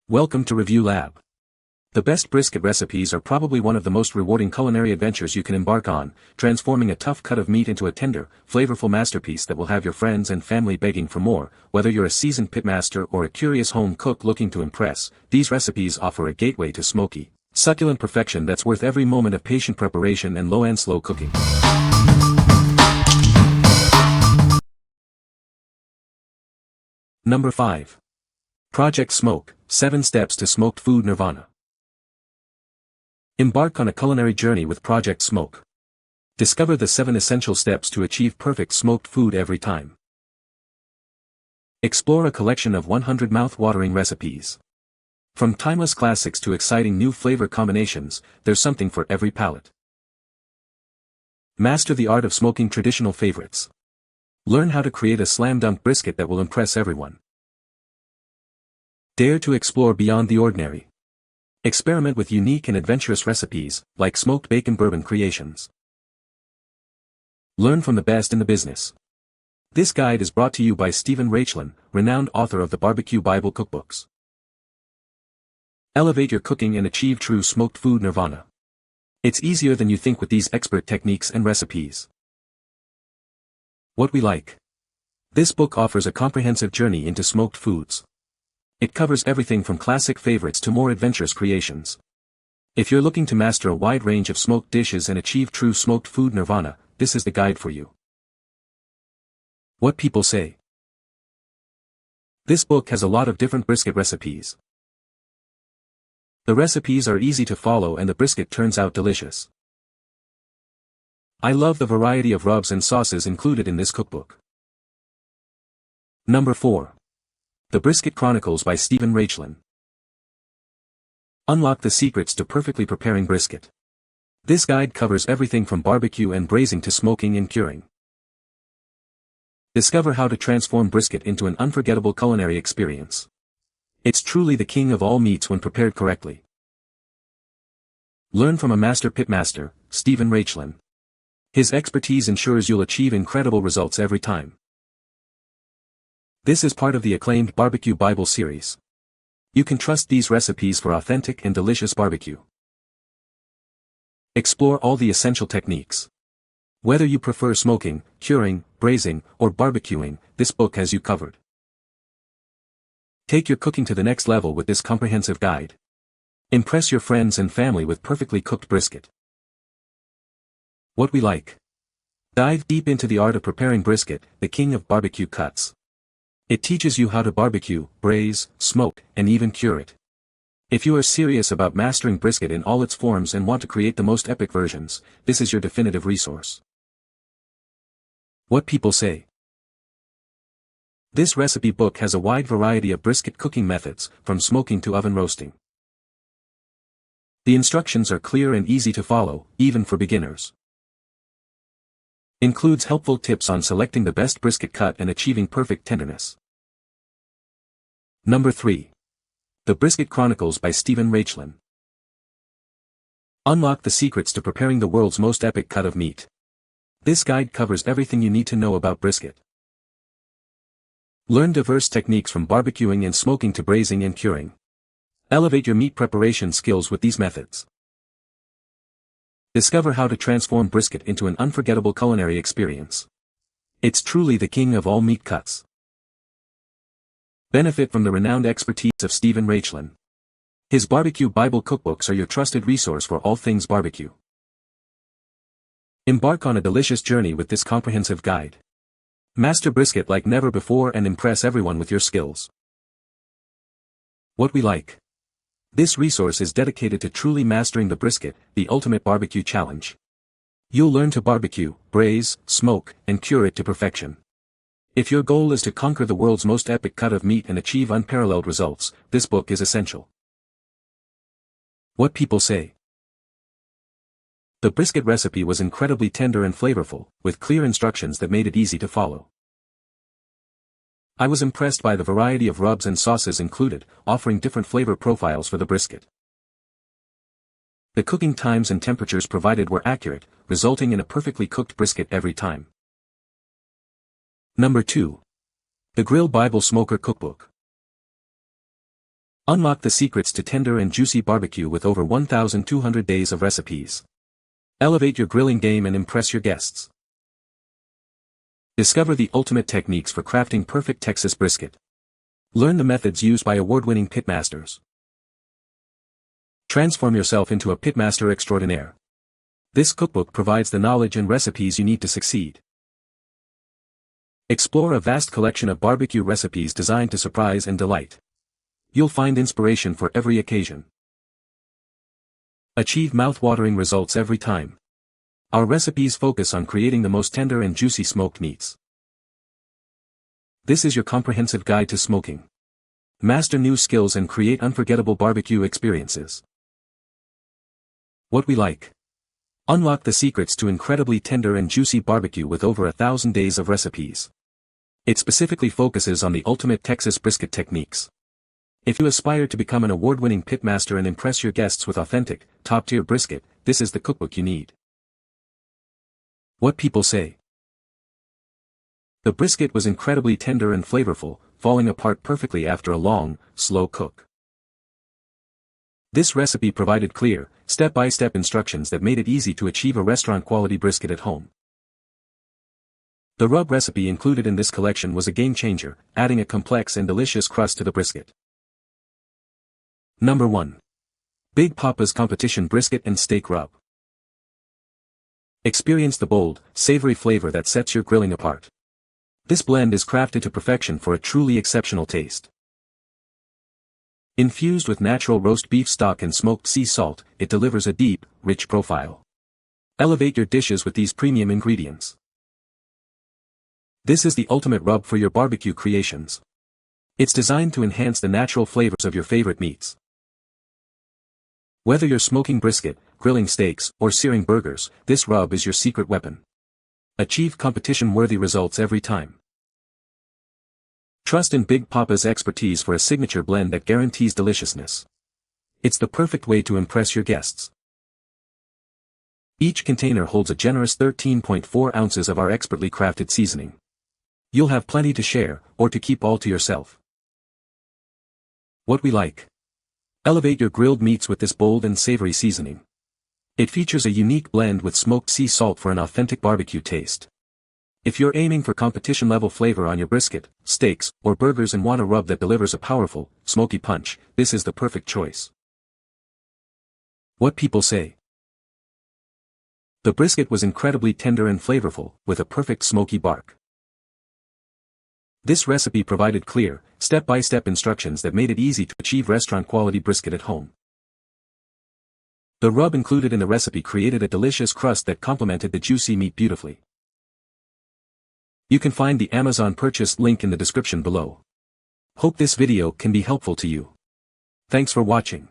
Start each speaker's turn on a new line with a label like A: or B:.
A: Welcome to Review Lab. The best brisket recipes are probably one of the most rewarding culinary adventures you can embark on, transforming a tough cut of meat into a tender, flavorful masterpiece that will have your friends and family begging for more. Whether you're a seasoned pitmaster or a curious home cook looking to impress, these recipes offer a gateway to smoky, succulent perfection that's worth every moment of patient preparation and low and slow cooking. Number 5. Project Smoke, 7 Steps to Smoked Food Nirvana. Embark on a culinary journey with Project Smoke. Discover the 7 essential steps to achieve perfect smoked food every time. Explore a collection of 100 mouth-watering recipes. From timeless classics to exciting new flavor combinations, there's something for every palate. Master the art of smoking traditional favorites. Learn how to create a slam-dunk brisket that will impress everyone. Dare to explore beyond the ordinary. Experiment with unique and adventurous recipes, like smoked bacon bourbon creations. Learn from the best in the business. This guide is brought to you by Raichlen, renowned author of the Barbecue Bible cookbooks. Elevate your cooking and achieve true smoked food nirvana. It's easier than you think with these expert techniques and recipes. What we like. This book offers a comprehensive journey into smoked foods. It covers everything from classic favorites to more adventurous creations. If you're looking to master a wide range of smoked dishes and achieve true smoked food nirvana, this is the guide for you. What people say. This book has a lot of different brisket recipes. The recipes are easy to follow and the brisket turns out delicious. I love the variety of rubs and sauces included in this cookbook. Number 4. The Brisket Chronicles by Raichlen. Unlock the secrets to perfectly preparing brisket. This guide covers everything from barbecue and braising to smoking and curing. Discover how to transform brisket into an unforgettable culinary experience. It's truly the king of all meats when prepared correctly. Learn from a master pitmaster, Raichlen. His expertise ensures you'll achieve incredible results every time. This is part of the acclaimed Barbecue Bible series. You can trust these recipes for authentic and delicious barbecue. Explore all the essential techniques. Whether you prefer smoking, curing, braising, or barbecuing, this book has you covered. Take your cooking to the next level with this comprehensive guide. Impress your friends and family with perfectly cooked brisket. What we like. Dive deep into the art of preparing brisket, the king of barbecue cuts. It teaches you how to barbecue, braise, smoke, and even cure it. If you are serious about mastering brisket in all its forms and want to create the most epic versions, this is your definitive resource. What people say. This recipe book has a wide variety of brisket cooking methods, from smoking to oven roasting. The instructions are clear and easy to follow, even for beginners. Includes helpful tips on selecting the best brisket cut and achieving perfect tenderness. Number 3. The Brisket Chronicles by Raichlen. Unlock the secrets to preparing the world's most epic cut of meat. This guide covers everything you need to know about brisket. Learn diverse techniques from barbecuing and smoking to braising and curing. Elevate your meat preparation skills with these methods. Discover how to transform brisket into an unforgettable culinary experience. It's truly the king of all meat cuts. Benefit from the renowned expertise of Raichlen. His Barbecue Bible cookbooks are your trusted resource for all things barbecue. Embark on a delicious journey with this comprehensive guide. Master brisket like never before and impress everyone with your skills. What we like. This resource is dedicated to truly mastering the brisket, the ultimate barbecue challenge. You'll learn to barbecue, braise, smoke, and cure it to perfection. If your goal is to conquer the world's most epic cut of meat and achieve unparalleled results, this book is essential. What people say. The brisket recipe was incredibly tender and flavorful, with clear instructions that made it easy to follow. I was impressed by the variety of rubs and sauces included, offering different flavor profiles for the brisket. The cooking times and temperatures provided were accurate, resulting in a perfectly cooked brisket every time. Number 2. The Grill Bible Smoker Cookbook. Unlock the secrets to tender and juicy barbecue with over 1,200 days of recipes. Elevate your grilling game and impress your guests. Discover the ultimate techniques for crafting perfect Texas brisket. Learn the methods used by award-winning pitmasters. Transform yourself into a pitmaster extraordinaire. This cookbook provides the knowledge and recipes you need to succeed. Explore a vast collection of barbecue recipes designed to surprise and delight. You'll find inspiration for every occasion. Achieve mouth-watering results every time. Our recipes focus on creating the most tender and juicy smoked meats. This is your comprehensive guide to smoking. Master new skills and create unforgettable barbecue experiences. What we like. Unlock the secrets to incredibly tender and juicy barbecue with over 1,000 days of recipes. It specifically focuses on the ultimate Texas brisket techniques. If you aspire to become an award-winning pitmaster and impress your guests with authentic, top-tier brisket, this is the cookbook you need. What people say. The brisket was incredibly tender and flavorful, falling apart perfectly after a long, slow cook. This recipe provided clear, step-by-step instructions that made it easy to achieve a restaurant-quality brisket at home. The rub recipe included in this collection was a game-changer, adding a complex and delicious crust to the brisket. Number 1. Big Poppa's Competition Brisket and Steak Rub. Experience the bold, savory flavor that sets your grilling apart. This blend is crafted to perfection for a truly exceptional taste. Infused with natural roast beef stock and smoked sea salt, it delivers a deep, rich profile. Elevate your dishes with these premium ingredients. This is the ultimate rub for your barbecue creations. It's designed to enhance the natural flavors of your favorite meats. Whether you're smoking brisket, grilling steaks, or searing burgers, this rub is your secret weapon. Achieve competition-worthy results every time. Trust in Big Poppa's expertise for a signature blend that guarantees deliciousness. It's the perfect way to impress your guests. Each container holds a generous 13.4 ounces of our expertly crafted seasoning. You'll have plenty to share, or to keep all to yourself. What we like. Elevate your grilled meats with this bold and savory seasoning. It features a unique blend with smoked sea salt for an authentic barbecue taste. If you're aiming for competition-level flavor on your brisket, steaks, or burgers and want a rub that delivers a powerful, smoky punch, this is the perfect choice. What people say. The brisket was incredibly tender and flavorful, with a perfect smoky bark. This recipe provided clear, step-by-step instructions that made it easy to achieve restaurant-quality brisket at home. The rub included in the recipe created a delicious crust that complemented the juicy meat beautifully. You can find the Amazon purchase link in the description below. Hope this video can be helpful to you. Thanks for watching.